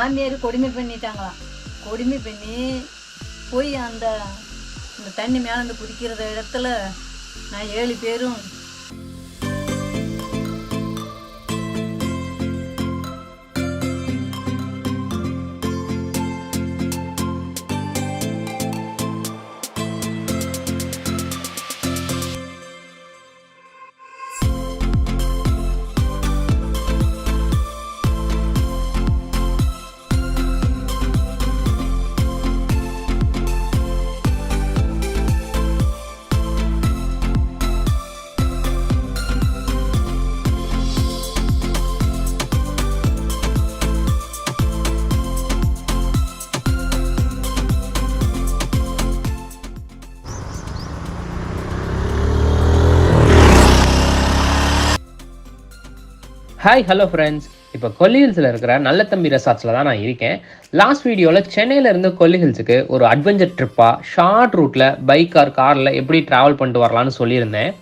மாமியார் கொடுமை பண்ணிட்டாங்களாம். கொடுமை பண்ணி போய் அந்த தண்ணி மேலே குடிக்கிற இடத்துல நான் 7 பேரும் ஹாய் ஹலோ ஃப்ரெண்ட்ஸ், இப்போ கொல்லி ஹில்ஸில் இருக்கிற நல்ல தம்பி ரெசார்ட்ஸில் தான் நான் இருக்கேன். லாஸ்ட் வீடியோவில் சென்னையிலேருந்து கொல்லி ஹில்ஸுக்கு ஒரு அட்வென்ச்சர் ட்ரிப்பாக ஷார்ட் ரூட்டில் பைக் ஆர் காரில் எப்படி ட்ராவல் பண்ணிட்டு வரலான்னு சொல்லியிருந்தேன்.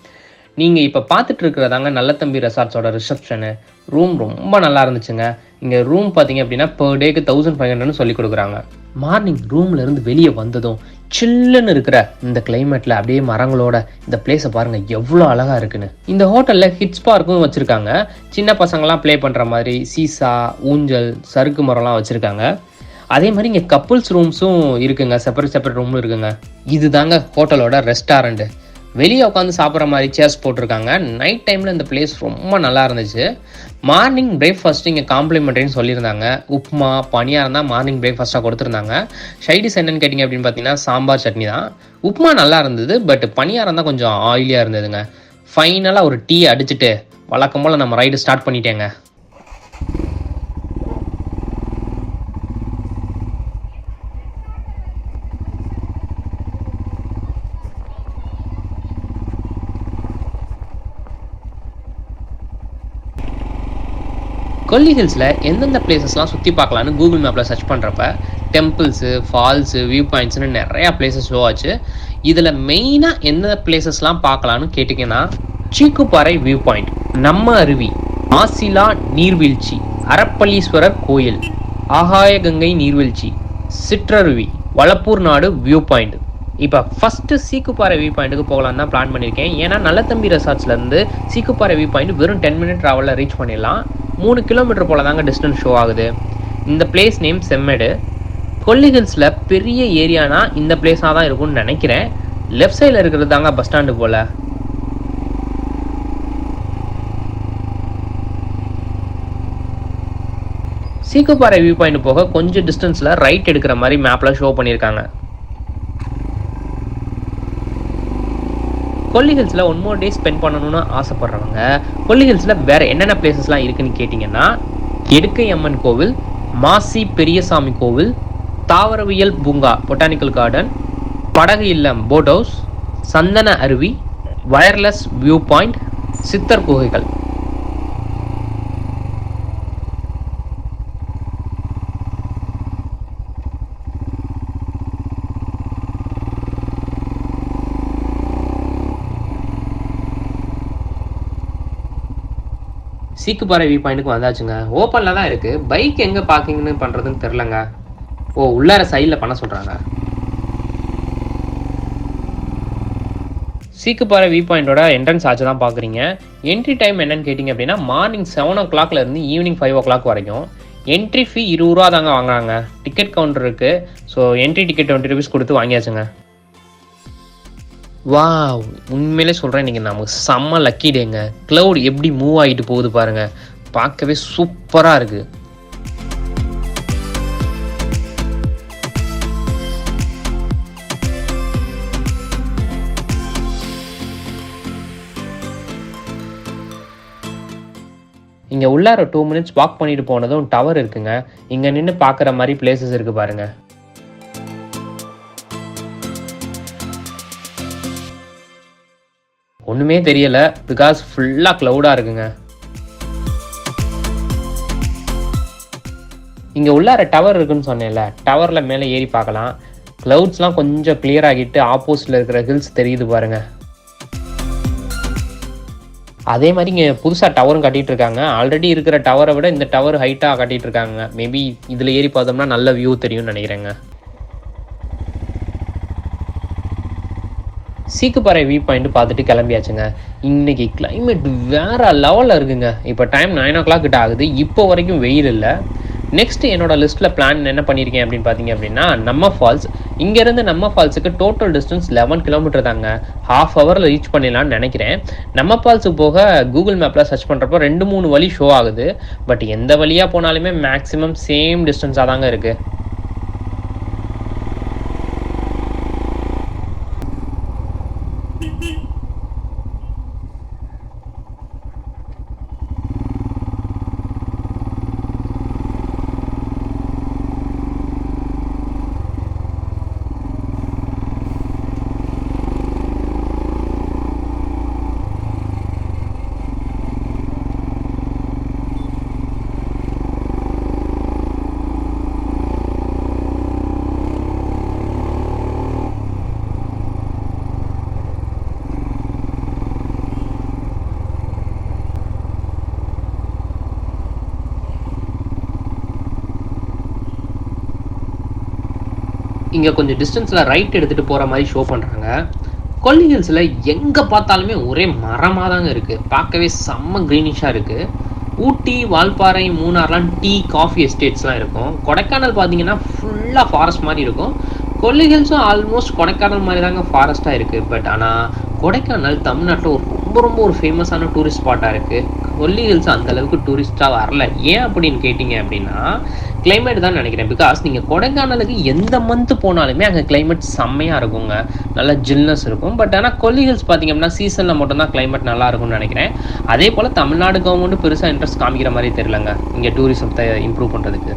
நீங்கள் இப்போ பார்த்துட்டு இருக்கிறதாங்க நல்ல தம்பி ரெசார்ட்ஸோட ரிசப்ஷனு. ரூம் ரொம்ப நல்லா இருந்துச்சுங்க. இங்கே ரூம் பார்த்தீங்க அப்படின்னா பெர் டேக்கு 1500 சொல்லி கொடுக்குறாங்க. மார்னிங் ரூம்லேருந்து வெளியே வந்ததும் சில்லுன்னு இருக்கிற இந்த கிளைமேட்டில் அப்படியே மரங்களோட இந்த பிளேஸை பாருங்கள் எவ்வளோ அழகாக இருக்குன்னு. இந்த ஹோட்டலில் ஹிட்ஸ் பார்க்கும் வச்சுருக்காங்க. சின்ன பசங்கள்லாம் ப்ளே பண்ணுற மாதிரி சீசா, ஊஞ்சல், சறுக்கு மரம்லாம் வச்சுருக்காங்க. அதே மாதிரி இங்கே கப்புள்ஸ் ரூம்ஸும் இருக்குங்க. செப்பரேட் ரூமும் இருக்குங்க. இது தாங்க ஹோட்டலோட ரெஸ்டாரண்ட்டு. வெளியே உட்காந்து சாப்பிட்ற மாதிரி சேர்ஸ் போட்டிருக்காங்க. நைட் டைமில் இந்த பிளேஸ் ரொம்ப நல்லா இருந்துச்சு. மார்னிங் பிரேக்ஃபாஸ்ட் இங்கே காம்ப்ளிமெண்ட்ரின்னு சொல்லியிருந்தாங்க. உப்புமா, பனியாரம் தான் மார்னிங் பிரேக்ஃபாஸ்ட்டாக கொடுத்துருந்தாங்க. சைடிஸ் என்னன்னு கேட்டிங்க அப்படின்னு பார்த்தீங்கன்னா சாம்பார் சட்னி தான். உப்புமா நல்லா இருந்தது, பட் பனியாரம் தான் கொஞ்சம் ஆயிலியாக இருந்ததுங்க. ஃபைனலாக ஒரு டீ அடிச்சுட்டு வழக்கம் போல் நம்ம ரைடு ஸ்டார்ட் பண்ணிட்டேங்க. கொல்லி ஹில்ஸில் எந்தெந்த பிளேசஸ்லாம் சுற்றி பார்க்கலான்னு கூகுள் மேப்பில் சர்ச் பண்ணுறப்ப டெம்பிள்ஸு, ஃபால்ஸு, வியூ பாயிண்ட்ஸ்னு நிறையா பிளேசஸ் ஷோ ஆச்சு. இதில் மெயினாக எந்த பிளேசஸ்லாம் பார்க்கலான்னு கேட்டிங்கன்னா சீக்குப்பாறை வியூ பாயிண்ட், நம்ம அருவி, மாசிலா நீர்வீழ்ச்சி, அரப்பளீஸ்வரர் கோயில், ஆகாய கங்கை நீர்வீழ்ச்சி, சிற்றருவி, வளப்பூர் நாடு வியூ பாயிண்ட். இப்போ ஃபஸ்ட்டு சீக்குப்பாறை வியூ பாயிண்ட்டுக்கு போகலான்னு தான் பிளான் பண்ணியிருக்கேன். ஏன்னா நல்ல தம்பி ரெசார்ட்ஸ்லேருந்து சீக்குப்பாறை வியூ பாயிண்ட் வெறும் 10 மினிட் ட்ராவலில் ரீச் பண்ணிடலாம். 3 கிலோமீட்டர் போல் தாங்க டிஸ்டன்ஸ் ஷோ ஆகுது. இந்த பிளேஸ் நேம் செம்மேடு. கொல்லி ஹில்ஸில் பெரிய ஏரியானா இந்த பிளேஸாக தான் இருக்கும்னு நினைக்கிறேன். லெஃப்ட் சைடில் இருக்கிறது தாங்க பஸ் ஸ்டாண்டு போல். சீக்குப்பாறை வியூ பாயிண்ட் போக கொஞ்சம் டிஸ்டன்ஸில் ரைட் எடுக்கிற மாதிரி மேப்பில் ஷோ பண்ணியிருக்காங்க. கொல்லி ஹில்ஸில் 1 more day ஸ்பெண்ட் பண்ணணும்னு ஆசைப்படுறவங்க கொல்லி ஹில்ஸில் வேறு என்னென்ன பிளேசஸ்லாம் இருக்குன்னு கேட்டிங்கன்னா எடுக்கை அம்மன் கோவில், மாசி பெரியசாமி கோவில், தாவரவியல் பூங்கா பொட்டானிக்கல் கார்டன், படகு இல்லம் போட் ஹவுஸ், சந்தன அருவி, வயர்லெஸ் வியூ பாயிண்ட், சித்தர் குகைகள். சீக்குப்பாறை வியூ பாயிண்ட்டுக்கு வந்தாச்சுங்க. ஓப்பனில் தான் இருக்குது. பைக் எங்கே பார்க்கிங்னு பண்ணுறதுன்னு தெரிலங்க. உள்ளார சைடில் பண்ண சொல்கிறாங்க. சீக்குப்பாறை வியூ பாயிண்டோட என்ட்ரன்ஸ் ஆச்சு தான் பார்க்குறீங்க. என்ட்ரி டைம் என்னன்னு கேட்டிங்க அப்படின்னா மார்னிங் 7 o'clockலேருந்து ஈவினிங் 5 o'clock வரைக்கும். என்ட்ரி ஃபீ 20 ரூபா தாங்க வாங்குறாங்க. டிக்கெட் கவுண்டர் இருக்குது. ஸோ என்ட்ரி டிக்கெட் 20 rupees கொடுத்து வாங்கியாச்சுங்க. வாவ், உண்மையிலே சொல்கிறேன், நீங்கள் நமக்கு செம்ம லக்கி டேங்க. க்ளவுட் எப்படி மூவ் ஆகிட்டு போகுது பாருங்கள், பார்க்கவே சூப்பராக இருக்குது. இங்கே உள்ளார 2 minutes வாக் பண்ணிட்டு போனதும் டவர் இருக்குங்க. இங்கே நின்று பார்க்குற மாதிரி பிளேசஸ் இருக்குது பாருங்கள். ஒன்றுமே தெரியல, பிகாஸ் ஃபுல்லாக க்ளவுடாக இருக்குங்க. இங்கே உள்ளார டவர் இருக்குன்னு சொன்னேன்ல, டவரில் மேலே ஏறி பார்க்கலாம். க்ளவுட்ஸ்லாம் கொஞ்சம் கிளியர் ஆகிட்டு ஆப்போசிட்டில் இருக்கிற ஹில்ஸ் தெரியுது பாருங்கள். அதே மாதிரி இங்கே புதுசாக டவரும் கட்டிகிட்டு இருக்காங்க. ஆல்ரெடி இருக்கிற டவரை விட இந்த டவர் ஹைட்டாக கட்டிகிட்டு இருக்காங்க. மேபி இதில் ஏறி பார்த்தோம்னா நல்ல வியூ தெரியும்னு நினைக்கிறேங்க. சீக்குப்பாறை வியூ பாயிண்ட் பார்த்துட்டு கிளம்பியாச்சுங்க. இன்றைக்கி கிளைமேட் வேறு லெவலில் இருக்குங்க. இப்போ டைம் 9 o'clock கிட்ட ஆகுது. இப்போ வரைக்கும் வெயில் இல்லை. நெக்ஸ்ட் என்னோட லிஸ்ட்டில் பிளான் என்ன பண்ணியிருக்கேன் அப்படின்னு பார்த்தீங்க அப்படின்னா, நம்ம ஃபால்ஸ். இங்கேருந்து நம்ம ஃபால்ஸுக்கு டோட்டல் டிஸ்டன்ஸ் 11 கிலோமீட்டர் தாங்க. ½ ஹவரில் ரீச் பண்ணிடலான்னு நினைக்கிறேன். நம்ம ஃபால்ஸுக்கு போக கூகுள் மேப்பில் சர்ச் பண்ணுறப்போ 2-3 வழி ஷோ ஆகுது. பட் எந்த வழியாக போனாலுமே மேக்ஸிமம் சேம் டிஸ்டன்ஸாக தாங்க இருக்குது. இங்கே கொஞ்சம் டிஸ்டன்ஸில் ரைட் எடுத்துகிட்டு போகிற மாதிரி ஷோ பண்ணுறாங்க. கொல்லி ஹில்ஸில் எங்கே பார்த்தாலுமே ஒரே மரமாக தாங்க இருக்குது. பார்க்கவே செம்ம க்ரீனிஷாக இருக்குது. ஊட்டி, வால்பாறை, மூணார்லாம் டீ, காஃபி எஸ்டேட்ஸ்லாம் இருக்கும். கொடைக்கானல் பார்த்தீங்கன்னா ஃபுல்லாக ஃபாரஸ்ட் மாதிரி இருக்கும். கொல்லி ஹில்ஸும் ஆல்மோஸ்ட் கொடைக்கானல் மாதிரி தாங்க ஃபாரஸ்ட்டாக இருக்குது. பட் ஆனால் கொடைக்கானல் தமிழ்நாட்டில் ரொம்ப ஒரு ஃபேமஸான டூரிஸ்ட் ஸ்பாட்டாக இருக்குது. கொல்லி ஹில்ஸ் அந்தளவுக்கு டூரிஸ்ட்டாக வரல. ஏன் அப்படின்னு கேட்டிங்க அப்படின்னா, கிளைமேட் தான் நினைக்கிறேன். பிகாஸ் நீங்கள் கொடைக்கானலுக்கு எந்த மந்த்து போனாலுமே அங்கே கிளைமேட் செம்மையாக இருக்குங்க. நல்லா ஜில்னஸ் இருக்கும். பட் ஆனால் கொல்லி ஹில்ஸ் பார்த்திங்க அப்படின்னா சீசனில் மட்டும்தான் கிளைமேட் நல்லா இருக்கும்னு நினைக்கிறேன். அதே போல் தமிழ்நாடு கவர்மெண்ட்டும் பெருசாக இன்ட்ரெஸ்ட் காமிக்கிற மாதிரி தெரியலங்க இங்கே டூரிசத்தை இம்ப்ரூவ் பண்ணுறதுக்கு.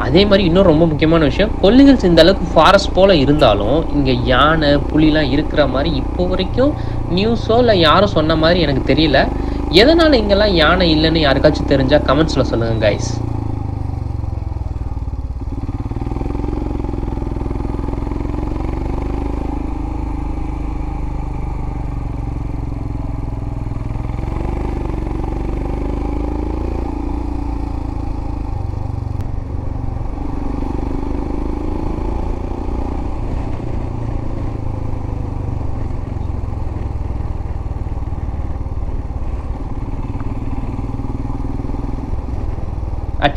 அதே மாதிரி இன்னும் ரொம்ப முக்கியமான விஷயம், கொல்லி ஹில்ஸ் இந்த அளவுக்கு ஃபாரஸ்ட் போல் இருந்தாலும் இங்கே யானை, புலிலாம் இருக்கிற மாதிரி இப்போ வரைக்கும் நியூஸோ இல்லை யாரும் சொன்ன மாதிரி எனக்கு தெரியல. எதனால் இங்கெல்லாம் யானை இல்லைன்னு யாருக்காச்சும் தெரிஞ்சால் கமெண்ட்ஸில் சொல்லுங்கள் கைஸ்.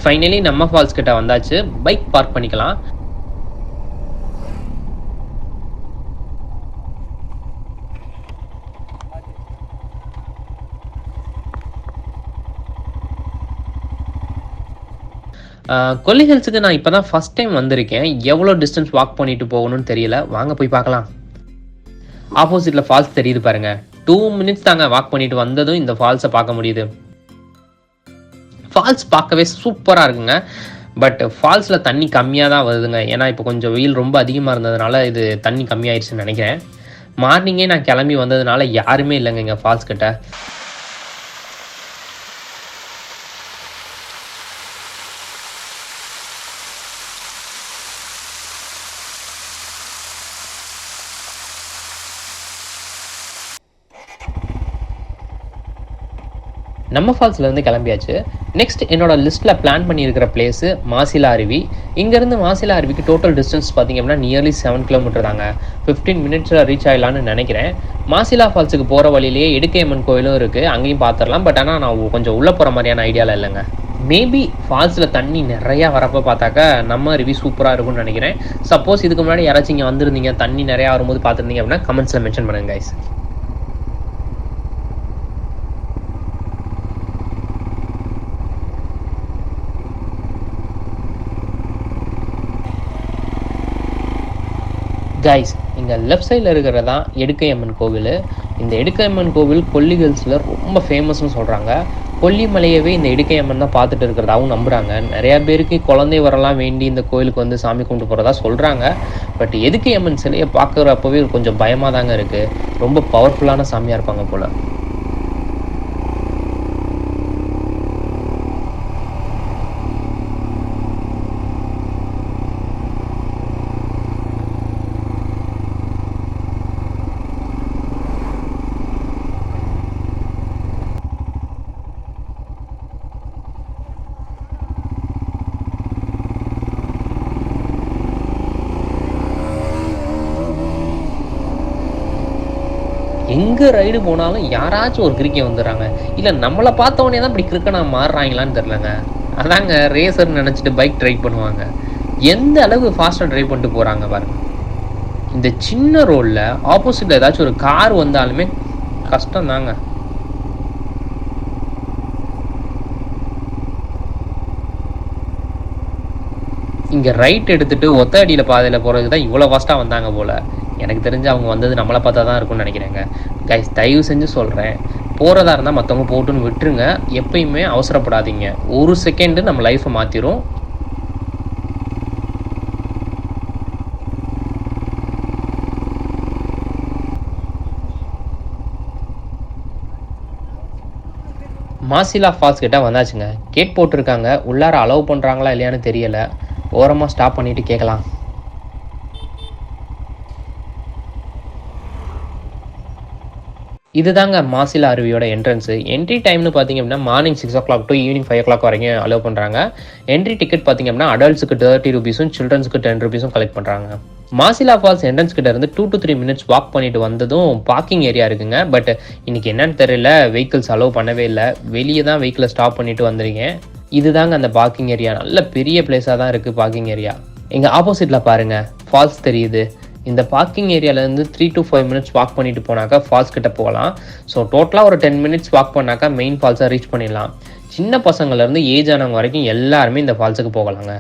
ஃபைனலி நம்ம ஃபால்ஸ் கிட்ட வந்தாச்சு. பைக் பார்க் பண்ணிக்கலாம். கொல்லி ஹில்ஸுக்கு நான் இப்போ தான் ஃபஸ்ட் டைம் வந்திருக்கேன். எவ்வளோ டிஸ்டன்ஸ் வாக் பண்ணிட்டு போகணும்னு தெரியல. வாங்க போய் பார்க்கலாம். ஆப்போசிட்டில் ஃபால்ஸ் தெரியுது பாருங்க. 2 minutes தாங்க வாக் பண்ணிட்டு வந்ததும் இந்த ஃபால்ஸை பார்க்க முடியுது. ஃபால்ஸ் பார்க்கவே சூப்பராக இருக்குங்க. பட் ஃபால்ஸில் தண்ணி கம்மியாக தான் வருதுங்க. ஏன்னா இப்போ கொஞ்சம் வெயில் ரொம்ப அதிகமாக இருந்ததுனால இது தண்ணி கம்மியாயிடுச்சுன்னு நினைக்கிறேன். மார்னிங்கே நான் கிளம்பி வந்ததுனால யாருமே இல்லைங்க இங்கே ஃபால்ஸ் கிட்ட. நம்ம ஃபால்ஸ்லேருந்து கிளம்பியாச்சு. நெக்ஸ்ட் என்னோட லிஸ்ட்டில் பிளான் பண்ணியிருக்கிற பிளேஸு மாசிலா அருவி. இங்கேருந்து மாசிலா அருவிக்கு டோட்டல் டிஸ்டன்ஸ் பார்த்திங்க அப்படின்னா நியர்லி 7 கிலோமீட்டர் தாங்க. 15 minutesல ரீச் ஆகிடலான்னு நினைக்கிறேன். மாசிலா ஃபால்ஸுக்கு போகிற வழியிலேயே இடுக்கையம்மன் கோயிலும் இருக்குது. அங்கேயும் பார்த்துடலாம். பட் ஆனால் நான் கொஞ்சம் உள்ளே போகிற மாதிரியான ஐடியாவில் இல்லைங்க. மேபி ஃபால்ஸில் தண்ணி நிறையா வரப்போ பார்த்தாக்கா நம்ம அருவி சூப்பராக இருக்கும்னு நினைக்கிறேன். சப்போஸ் இதுக்கு முன்னாடி யாராச்சும் இங்கே வந்திருந்தீங்க, தண்ணி நிறையா வரும்போது பார்த்துருந்தீங்க அப்படின்னா கமெண்ட்ஸில் மென்ஷன் பண்ணுங்க கைஸ். கைஸ், இங்கே லெஃப்ட் சைடில் இருக்கிறதான் எடுக்கையம்மன் கோவில். இந்த எடுக்கையம்மன் கோவில் கொல்லி ஹில்ஸில் ரொம்ப ஃபேமஸ்னு சொல்கிறாங்க. கொல்லிமலையவே இந்த எடுக்கையம்மன் தான் பார்த்துட்டு இருக்கிறதாகவும் நம்புகிறாங்க. நிறையா பேருக்கு குழந்தை வரலாம் வேண்டி இந்த கோயிலுக்கு வந்து சாமி கும்பிட்டு போகிறதா சொல்கிறாங்க. பட் எடுக்கையம்மன் சிலையை பார்க்குறப்பவே கொஞ்சம் பயமாக தாங்க இருக்குது. ரொம்ப பவர்ஃபுல்லான சாமியாக இருப்பாங்க போல். எங்கே ரைடு போனாலும் யாராச்சும் ஒரு கிரிக்கை வந்துடுறாங்க. இல்லை நம்மளை பார்த்தவொடனே தான் இப்படி கிரிக்கனா மாறுறாங்களான்னு தெரிலங்க. அதாங்க ரேசர்னு நினச்சிட்டு பைக் ட்ரைவ் பண்ணுவாங்க. எந்த அளவு ஃபாஸ்ட்டாக ட்ரைவ் பண்ணிட்டு போகிறாங்க பாருங்கள். இந்த சின்ன ரோடில் ஆப்போசிட்டில் ஏதாச்சும் ஒரு கார் வந்தாலுமே கஷ்டம் தாங்க. இங்கே ரைட் எடுத்துகிட்டு ஒத்த அடியில் பாதையில் போகிறதுக்கு தான் இவ்வளோ ஃபாஸ்ட்டாக வந்தாங்க போல். எனக்கு தெரிஞ்சு அவங்க வந்தது நம்மளை பார்த்தா தான் இருக்கும்னு நினைக்கிறேங்க. கைஸ், தயவு செஞ்சு சொல்கிறேன், போகிறதா இருந்தால் மற்றவங்க போட்டுன்னு விட்டுருங்க. எப்பயுமே அவசரப்படாதீங்க. ஒரு செகண்டு நம்ம லைஃப்பை மாற்றிடும். மாசிலா ஃபால்ஸ் கிட்ட வந்தாச்சுங்க. கேட் போட்டிருக்காங்க. உள்ளார அலோவ் பண்ணுறாங்களா இல்லையான்னு தெரியலை. ஓரமாக ஸ்டாப் பண்ணிவிட்டு கேட்கலாம். இதுதாங்க மாசிலா அருவியோட என்ட்ரன்ஸு. என்ட்ரி டைம்னு பார்த்திங்க அப்படின்னா morning 6 o'clock to evening 5 o'clock வரைக்கும் அலோவ் பண்ணுறாங்க. என்ட்ரி டிக்கெட் பார்த்திங்க அப்படின்னா அடல்ட்ஸுக்கு 30 rupees, சில்ட்ரன்ஸுக்கு 10 rupees கலெக்ட் பண்ணுறாங்க. மாசிலா ஃபால்ஸ் என்ட்ரன்ஸ் கிட்ட இருந்து 2 to 3 minutes வாக் பண்ணிட்டு வந்ததும் பார்க்கிங் ஏரியா இருக்குங்க. பட் இன்னைக்கு என்னன்னு தெரியல, வெஹிக்கிள்ஸ் அலோவ் பண்ணவே இல்லை. வெளியே தான் வெஹிக்கிளை ஸ்டாப் பண்ணிட்டு வந்திருக்கேன். இதுதாங்க அந்த பார்க்கிங் ஏரியா. நல்ல பெரிய பிளேஸாக தான் இருக்குது பார்க்கிங் ஏரியா. எங்கள் ஆப்போசிட்டில் பாருங்கள் ஃபால்ஸ் தெரியுது. இந்த பார்க்கிங் ஏரியாவிலேருந்து 3 to 5 minutes வாக் பண்ணிட்டு போனாக்கா ஃபால்ஸ் கிட்ட போகலாம். ஸோ டோட்டலாக ஒரு 10 minutes வாக் பண்ணாக்கா மெயின் ஃபால்ஸை ரீச் பண்ணிடலாம். சின்ன பசங்கள்லேருந்து ஏஜ் ஆனவங்க வரைக்கும் எல்லாருமே இந்த ஃபால்ஸுக்கு போகலாங்க.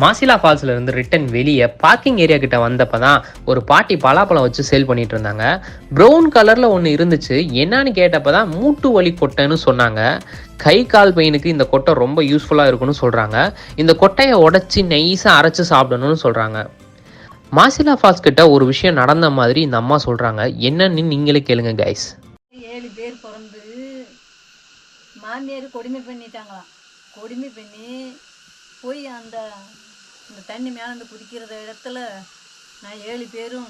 மாசிலா ஃபால்ஸில் இருந்து ரிட்டன் வெளியே பார்க்கிங் ஏரியா கிட்ட வந்தப்போ தான் ஒரு பாட்டி பலாப்பழம் வச்சு சேல் பண்ணிட்டு இருந்தாங்க. ப்ரௌன் கலரில் ஒன்று இருந்துச்சு. என்னன்னு கேட்டப்போ தான் மூட்டு வலி கொட்டைன்னு சொன்னாங்க. கை கால் பெயினுக்கு இந்த கொட்டை ரொம்ப யூஸ்ஃபுல்லாக இருக்குன்னு சொல்கிறாங்க. இந்த கொட்டையை உடச்சி நைஸாக அரைச்சி சாப்பிடணும்னு சொல்கிறாங்க. மாசிலா ஃபால்ஸ் கிட்ட ஒரு விஷயம் நடந்த மாதிரி இந்த அம்மா சொல்கிறாங்க. என்னன்னு நீங்களே கேளுங்க கைஸ். 7 பேர் பிறந்து மாமியார் கொடுமை பண்ணிட்டாங்களாம். கொடுமை பண்ணி போய் அந்த தண்ணி மேலே குதிக்கிற இடத்துல நான் 7 பேரும்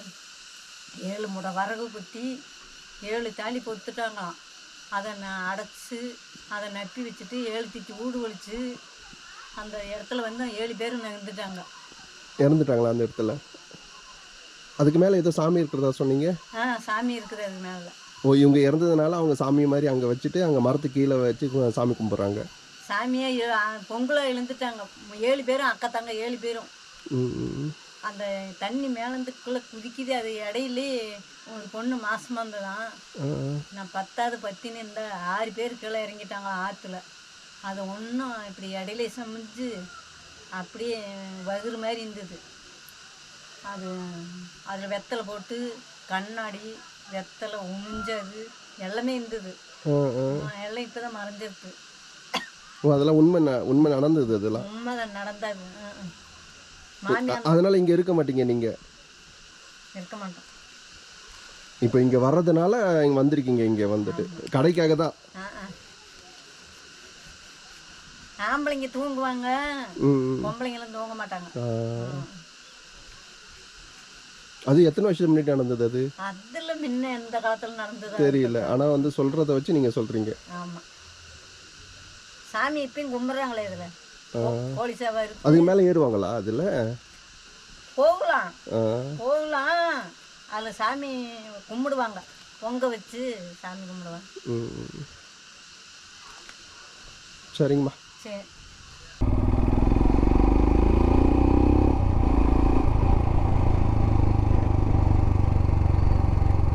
7 முடை வரகு குத்தி 7 தாலி பொத்துட்டாங்களாம். அதை நான் அடைச்சி அதை நப்பி வச்சுட்டு 7 திக்கி ஊடு ஒழிச்சு அந்த இடத்துல வந்து 7 பேரும் இறந்துட்டாங்களா அந்த இடத்துல? அதுக்கு மேலே ஏதோ சாமி இருக்கிறதா சொன்னீங்க? சாமி இருக்குது அதுக்கு மேலே. ஓ, இவங்க இறந்ததுனால அவங்க சாமி மாதிரி அங்கே வச்சுட்டு அங்கே மரத்து கீழே வச்சு சாமி கும்பிட்றாங்க. சாமியை பொங்கலை எழுந்துட்டாங்க 7 பேரும், அக்கா தங்க 7 பேரும். அந்த தண்ணி மேலந்துக்குள்ளே குதிக்குது. அது இடையிலே ஒரு பொண்ணு மாசமாக இருந்ததான். நான் 10வது 10 இந்த 6 பேர் கீழே இறங்கிட்டாங்க ஆற்றுல. அது ஒன்றும் இப்படி இடையில சமைஞ்சு அப்படியே வகுறு மாதிரி இருந்தது. அதில் வெத்தலை போட்டு கண்ணாடி வெத்தலை உமிஞ்சது எல்லாமே இருந்தது. எல்லாம் இப்போ தான் மறைஞ்சிருக்கு. அதெல்லாம் உண்மை நடந்தது. அதெல்லாம் உண்மைதான் நடந்தது. அதனால இங்க இருக்க மாட்டீங்க? நீங்க இருக்க மாட்டோம். இப்போ இங்க வர்றதுனால இங்க வந்திருக்கீங்க. இங்க வந்துட்டு கடைக்காக தான். ஆம்பளைங்க தூங்குவாங்க, பொம்பளைங்களும் தூங்க மாட்டாங்க. அது எத்தனை வருஷம் முன்னாடி நடந்தது? அது அதுல முன்ன எந்த காலத்துல நடந்தது தெரியல. ஆனா வந்து சொல்றத வச்சு நீங்க சொல்றீங்க. ஆமா, சாமி இப்பயும் கும்பிடுறாங்களே. இதுல கோழி சேவை இருக்கு. அதுக்கு மேல ஏறுவாங்களா? அதுல போகலாம். அதுல சாமி கும்பிடுவாங்க, பொங்க வச்சு சாமி கும்பிடுவாங்க. சரிங்கம்மா. சரி.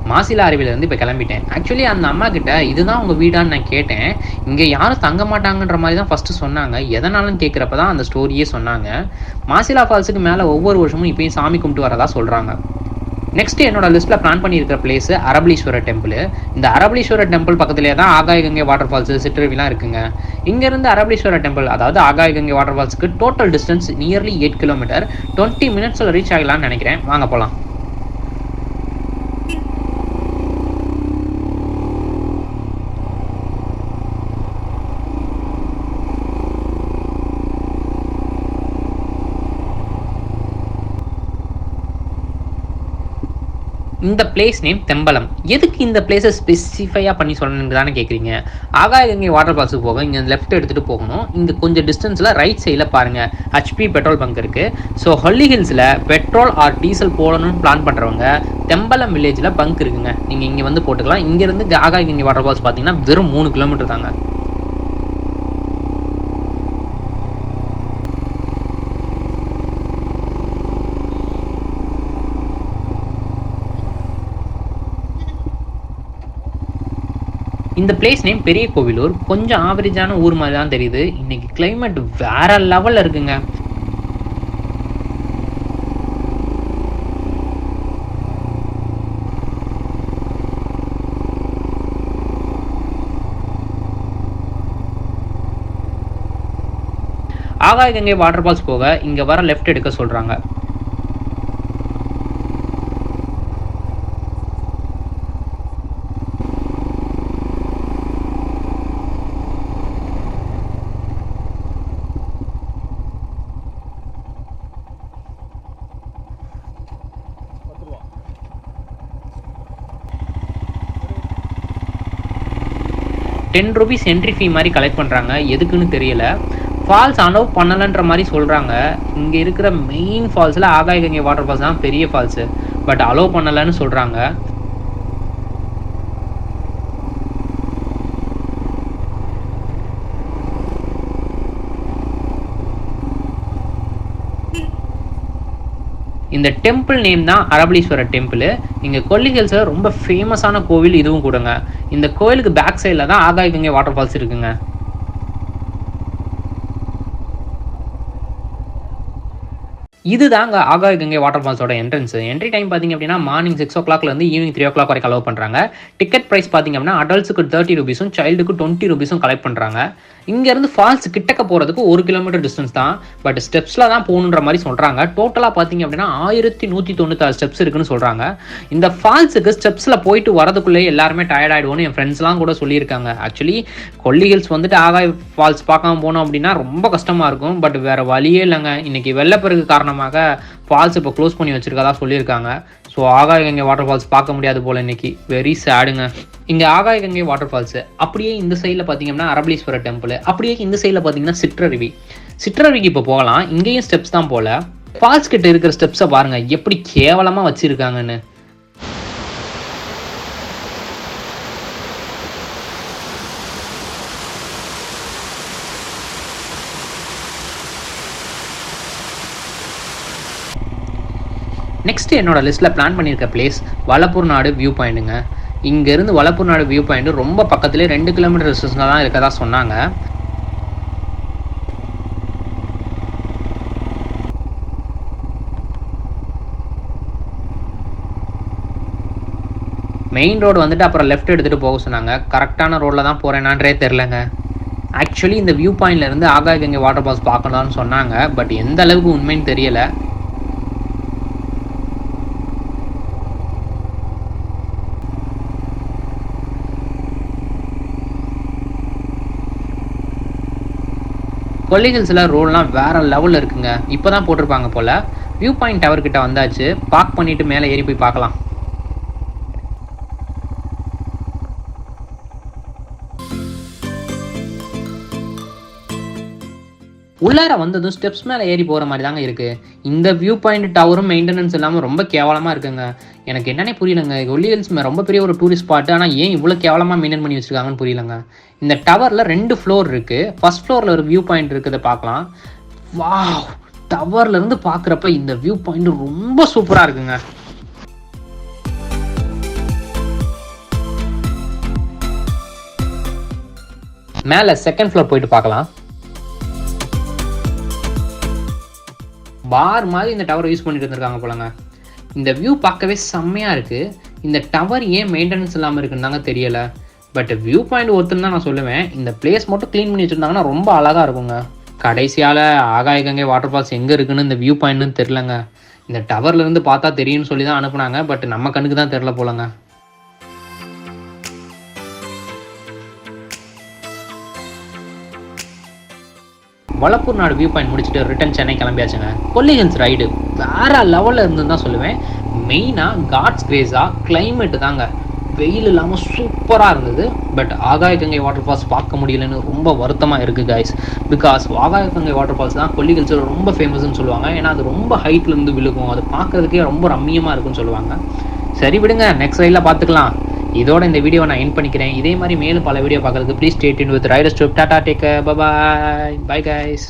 மாசிலா அருவியிலேருந்து இப்போ கிளம்பிட்டேன். ஆக்சுவலி அந்த அம்மா கிட்ட இதுதான் உங்கள் வீடான்னு நான் கேட்டேன். இங்கே யாரும் தங்க மாட்டாங்கன்ற மாதிரி தான் ஃபஸ்ட்டு சொன்னாங்க. எதனாலன்னு கேட்குறப்ப தான் அந்த ஸ்டோரியே சொன்னாங்க. மாசிலா ஃபால்ஸுக்கு மேலே ஒவ்வொரு வருஷமும் இப்போயும் சாமி கும்பிட்டு வரதா சொல்கிறாங்க. நெக்ஸ்ட் என்னோட லிஸ்ட்டில் பிளான் பண்ணியிருக்கிற பிளேஸ் அரபலீஸ்வரர் டெம்பிள். இந்த அரபலீஸ்வரர் டெம்பிள் பக்கத்துலேயே தான் ஆகாய கங்கை வாட்டர் ஃபால்ஸு, சிற்றருவிலாம் இருக்குங்க. இங்கேருந்து அரபலீஸ்வரர் டெம்பிள், அதாவது ஆகாய கங்கை வாட்டர் ஃபால்ஸுக்கு total distance nearly 8 kilometer. 20 minutes reach ஆகலான்னு நினைக்கிறேன். வாங்க போகலாம். இந்த பிளேஸ் நேம் தெம்பலம். எதுக்கு இந்த பிளேஸை ஸ்பெசிஃபையாக பண்ணி சொல்லணுன்னு தானே கேட்குறீங்க. ஆகாயகங்கை வாட்டர் ஃபால்ஸுக்கு போக இங்கே லெஃப்ட் எடுத்துகிட்டு போகணும். இங்கே கொஞ்சம் டிஸ்டன்ஸில் ரைட் சைடில் பாருங்கள் HP பெட்ரோல் பங்க் இருக்குது. So Kolli ஹில்ஸில் petrol R diesel போடணும்னு பிளான் பண்ணுறவங்க தெம்பலம் வில்லேஜில் பங்க் இருக்குங்க. நீங்கள் இங்கே வந்து போட்டுக்கலாம். இங்கேருந்து ஆகாயகங்கை வாட்டர் ஃபால்ஸ் பார்த்தீங்கன்னா வெறும் 3 கிலோமீட்டர் தாங்க. இந்த பிளேஸ் நேம் பெரிய கோவிலூர். கொஞ்சம் ஆவரேஜான ஊர் மாதிரி தான் தெரியுது. இன்னைக்கு கிளைமேட் வேற லெவல்ல இருக்குங்க. ஆகாயகங்கை வாட்டர் ஃபால்ஸ் போக இங்க வர லெஃப்ட் எடுக்க சொல்றாங்க. ₹10 என்ட்ரி ஃபீ மாதிரி கலெக்ட் பண்ணுறாங்க. எதுக்குன்னு தெரியல. ஃபால்ஸ் அலோவ் பண்ணலைன்ற மாதிரி சொல்கிறாங்க. இங்கே இருக்கிற மெயின் ஃபால்ஸில் ஆகாயகங்கை வாட்டர் ஃபால்ஸ் தான் பெரிய ஃபால்ஸு. பட் அலோவ் பண்ணலைன்னு சொல்கிறாங்க. இந்த டெம்பிள் நேம் தான் அரபலீஸ்வரர் டெம்பிள். இங்கே கொல்லி ஹில்ஸில் ரொம்ப ஃபேமஸான கோவில் இதுவும் கூடங்க. இந்த கோவிலுக்கு பேக் சைடில் தான் ஆகாயகங்கை வாட்டர் ஃபால்ஸ் இருக்குங்க. இதுதாங்க Agaya Gangai water ஃபால்ஸோட entrance. Entry time பார்த்தீங்க அப்படின்னா மார்னிங் 6 o'clockலேருந்து ஈவினிங் 3 o'clock வரைக்கும் அலோவ் பண்ணுறாங்க. டிக்கெட் ப்ரைஸ் பார்த்தீங்க அப்படின்னா அடல்ட்ஸுக்கு ₹30, சைல்டுக்கு ₹20 கலெக்ட் பண்ணுறாங்க. இங்கேருந்து ஃபால்ஸ் கிட்டக்க போகிறதுக்கு 1 கிலோமீட்டர் டிஸ்டன்ஸ் தான். பட் ஸ்டெப்ஸில் தான் போகணுன்ற மாதிரி சொல்கிறாங்க. டோட்டலாக பார்த்தீங்க அப்படின்னா 1196 ஸ்டெப்ஸ் இருக்குன்னு சொல்கிறாங்க. இந்த ஃபால்ஸுக்கு ஸ்டெப்ஸில் போயிட்டு வரதுக்குள்ளே எல்லாருமே டயர்ட் ஆகிடுவோன்னு என் ஃப்ரெண்ட்ஸ்லாம் கூட சொல்லியிருக்காங்க. ஆக்சுவலி கொல்லி ஹில்ஸ் வந்துட்டு ஆகாய ஃபால்ஸ் பார்க்காம போனோம் அப்படின்னா ரொம்ப கஷ்டமாக இருக்கும். பட் வேறு வழியே இல்லைங்க. இன்றைக்கி வெள்ளப்பெருக்கு காரணமாக ஃபால்ஸ் இப்போ க்ளோஸ் பண்ணி வச்சிருக்கதா சொல்லியிருக்காங்க. ஸோ ஆகாயகங்கை வாட்டர் ஃபால்ஸ் பார்க்க முடியாது போல் இன்னைக்கு. வெரி சேடுங்க. இங்கே ஆகாயகங்கை வாட்டர் ஃபால்ஸு அப்படியே இந்த சைடில் பார்த்தீங்கன்னா அரபலீஸ்வரர் டெம்பிள், அப்படியே இந்த சைடில் பார்த்தீங்கன்னா சிற்றருவி இப்போ போகலாம். இங்கேயும் ஸ்டெப்ஸ் தான் போல். ஃபால்ஸ் கிட்ட இருக்கிற ஸ்டெப்ஸை பாருங்கள் எப்படி கேவலமாக வச்சுருக்காங்கன்னு. நெக்ஸ்ட் என்னோட லிஸ்ட்டில் பிளான் பண்ணியிருக்க பிளேஸ் வலப்பூர் நாடு வியூ பாயிண்ட்டுங்க. இங்கேருந்து வலப்பூர் நாடு வியூ பாயிண்ட் ரொம்ப பக்கத்துலேயே 2 கிலோமீட்டர் டிஸ்டன்ஸில் தான் இருக்கதா சொன்னாங்க. மெயின் ரோடு வந்துட்டு அப்புறம் லெஃப்ட் எடுத்துகிட்டு போக சொன்னாங்க. கரெக்டான ரோடில் தான் போகிறேன்னான்றே தெரிலங்க. ஆக்சுவலி இந்த வியூ பாயிண்ட்லேருந்து ஆகாயகங்கை வாட்டர் ஃபால்ஸ் பார்க்கலாம்னு சொன்னாங்க. பட் எந்த அளவுக்கு உண்மைன்னு தெரியலை. கொல்லி ஹில்ஸில் ரோடெலாம் வேறு லெவலில் இருக்குங்க. இப்போ தான் போட்டிருப்பாங்க போல். வியூ பாயிண்ட் டவர் கிட்ட வந்தாச்சு. பார்க் பண்ணிவிட்டு மேலே ஏறி போய் பார்க்கலாம். உள்ளார வந்ததும் ஸ்டெப்ஸ் மேலே ஏறி போகிற மாதிரி தாங்க இருக்குது. இந்த வியூ பாயிண்ட் டவரும் மெயின்டெனன்ஸ் இல்லாமல் ரொம்ப கேவலமாக இருக்குங்க. எனக்கு என்னன்னே புரியலங்க. கொல்லி ஹில்ஸ் ரொம்ப பெரிய ஒரு டூரிஸ்ட் ஸ்பாட்டு. ஆனால் ஏன் இவ்வளோ கேவலமாக மெயின்டைன் பண்ணி வச்சுருக்காங்கன்னு புரியலங்க. இந்த டவரில் 2 ஃப்ளோர் இருக்குது. ஃபர்ஸ்ட் ஃப்ளோரில் ஒரு வியூ பாயிண்ட் இருக்குதை பார்க்கலாம். வாவ், டவர்லேருந்து பார்க்குறப்ப இந்த வியூ பாயிண்ட் ரொம்ப சூப்பராக இருக்குங்க. மேலே செகண்ட் ஃப்ளோர் போயிட்டு பார்க்கலாம். பார் மாதிரி இந்த டவரை யூஸ் பண்ணிட்டு இருந்திருக்காங்க போலங்க. இந்த வியூ பார்க்கவே செம்மையாக இருக்குது. இந்த டவர் ஏன் மெயின்டெனன்ஸ் இல்லாமல் இருக்குன்னு தாங்க தெரியலை. பட் வியூ பாயிண்ட் ஒருத்தர் தான் நான் சொல்லுவேன். இந்த பிளேஸ் மட்டும் க்ளீன் பண்ணி வச்சுருந்தாங்கன்னா ரொம்ப அழகாக இருக்குங்க. கடைசியால் ஆகாயகங்கை வாட்டர் ஃபால்ஸ் எங்கே இருக்குன்னு இந்த வியூ பாயிண்ட்னு தெரிலங்க. இந்த டவர்லேருந்து பார்த்தா தெரியும்னு சொல்லி தான் அனுப்புனாங்க. பட் நம்ம கண்ணுக்கு தான் தெரில போலங்க. வலப்பூர் நாடு வியூ பாயிண்ட் முடிச்சுட்டு ரிட்டன் சென்னை கிளம்பியாச்சுங்க. கொல்லி ஹில்ஸ் ரைடு வேற லெவலில் இருந்துன்னு தான் சொல்லுவேன். மெயினாக காட்ஸ் கிரேஸாக கிளைமேட்டு தாங்க. வெயில் இல்லாமல் சூப்பராக இருந்தது. பட் ஆகாய கங்கை வாட்டர் ஃபால்ஸ் பார்க்க முடியலன்னு ரொம்ப வருத்தமாக இருக்குது கைஸ். பிகாஸ் ஆகாய கங்கை வாட்டர் ஃபால்ஸ் தான் கொல்லிகல்ஸில் ரொம்ப ஃபேமஸ்ன்னு சொல்லுவாங்க. ஏன்னா அது ரொம்ப ஹைட்லேருந்து விழுகும், அது பார்க்குறதுக்கே ரொம்ப ரம்மியமாக இருக்குன்னு சொல்லுவாங்க. சரி விடுங்க, நெக்ஸ்ட் ரைடில் பார்த்துக்கலாம். இதோட இந்த வீடியோவை நான் எண்ட் பண்ணிக்கிறேன். இதே மாதிரி மேலும் பல வீடியோ பார்க்குறதுக்கு please stay tuned with riders trip. Tata, take care, bye bye guys.